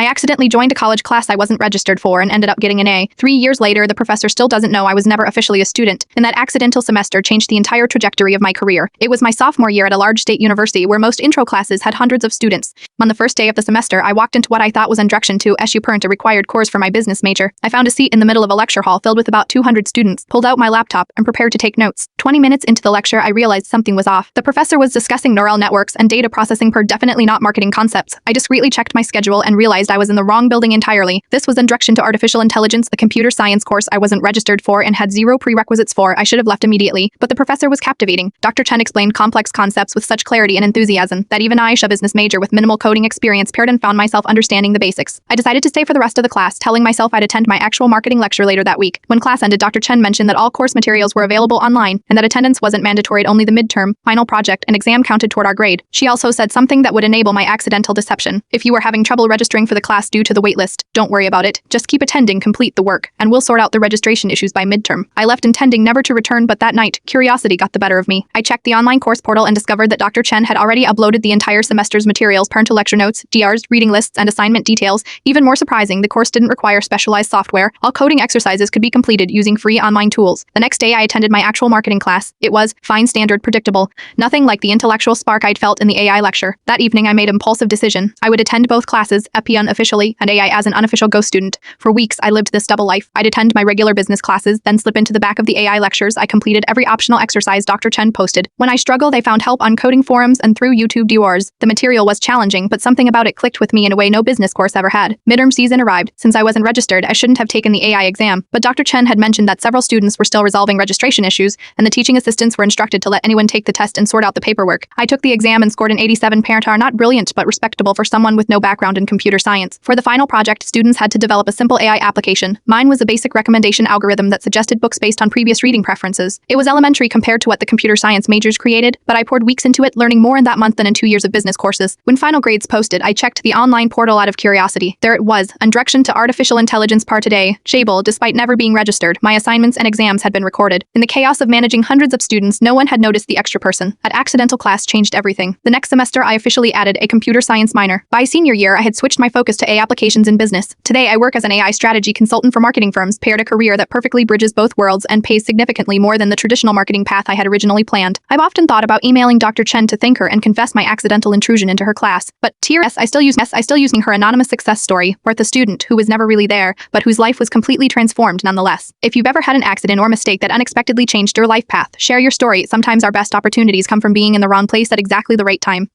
I accidentally joined a college class I wasn't registered for and ended up getting an A. 3 years later, the professor still doesn't know I was never officially a student, and that accidental semester changed the entire trajectory of my career. It was my sophomore year at a large state university where most intro classes had hundreds of students. On the first day of the semester, I walked into what I thought was Introduction to SU Pernt, a required course for my business major. I found a seat in the middle of a lecture hall filled with about 200 students, pulled out my laptop, and prepared to take notes. 20 minutes into the lecture, I realized something was off. The professor was discussing neural networks and data processing per definitely not marketing concepts. I discreetly checked my schedule and realized I was in the wrong building entirely. This was Introduction to Artificial Intelligence, a computer science course I wasn't registered for and had zero prerequisites for. I should have left immediately, but the professor was captivating. Dr. Chen explained complex concepts with such clarity and enthusiasm that even I, a business major with minimal coding experience, paired and found myself understanding the basics. I decided to stay for the rest of the class, telling myself I'd attend my actual marketing lecture later that week. When class ended, Dr. Chen mentioned that all course materials were available online and that attendance wasn't mandatory, only the midterm, final project, and exam counted toward our grade. She also said something that would enable my accidental deception. If you are having trouble registering for the class due to the waitlist, don't worry about it. Just keep attending, complete the work, and we'll sort out the registration issues by midterm. I left intending never to return, but that night, curiosity got the better of me. I checked the online course portal and discovered that Dr. Chen had already uploaded the entire semester's materials, parental lecture notes, DRs, reading lists, and assignment details. Even more surprising, the course didn't require specialized software. All coding exercises could be completed using free online tools. The next day, I attended my actual marketing class. It was fine, standard, predictable. Nothing like the intellectual spark I'd felt in the AI lecture. That evening, I made an impulsive decision. I would attend both classes, EP unofficially and AI as an unofficial ghost student. For weeks, I lived this double life. I'd attend my regular business classes, then slip into the back of the AI lectures. I completed every optional exercise Dr. Chen posted. When I struggled, I found help on coding forums and through YouTube DRs. The material was challenging, but something about it clicked with me in a way no business course ever had. Midterm season arrived. Since I wasn't registered, I shouldn't have taken the AI exam, but Dr. Chen had mentioned that several students were still resolving registration issues, and the teaching assistants were instructed to let anyone take the test and sort out the paperwork. I took the exam and scored an 87. Parentar, not brilliant, but respectable for someone with no background in computer science. For the final project, students had to develop a simple AI application. Mine was a basic recommendation algorithm that suggested books based on previous reading preferences. It was elementary compared to what the computer science majors created, but I poured weeks into it, learning more in that month than in 2 years of business courses. When final grades posted, I checked the online portal out of curiosity. There it was, Introduction to Artificial Intelligence Part A. Jable, despite never being registered, my assignments and exams had been recorded. In the chaos of managing hundreds of students, no one had noticed the extra person. That accidental class changed everything. The next semester, I officially added a computer science minor. By senior year, I had switched my focus to AI applications in business. Today, I work as an AI strategy consultant for marketing firms, paired a career that perfectly bridges both worlds and pays significantly more than the traditional marketing path I had originally planned. I've often thought about emailing Dr. Chen to thank her and confess my accidental intrusion into her class, but TRS, I still using her anonymous success story, worth a student who was never really there, but whose life was completely transformed nonetheless. If you've ever had an accident or mistake that unexpectedly changed your life path, share your story. Sometimes our best opportunities come from being in the wrong place at exactly the right time.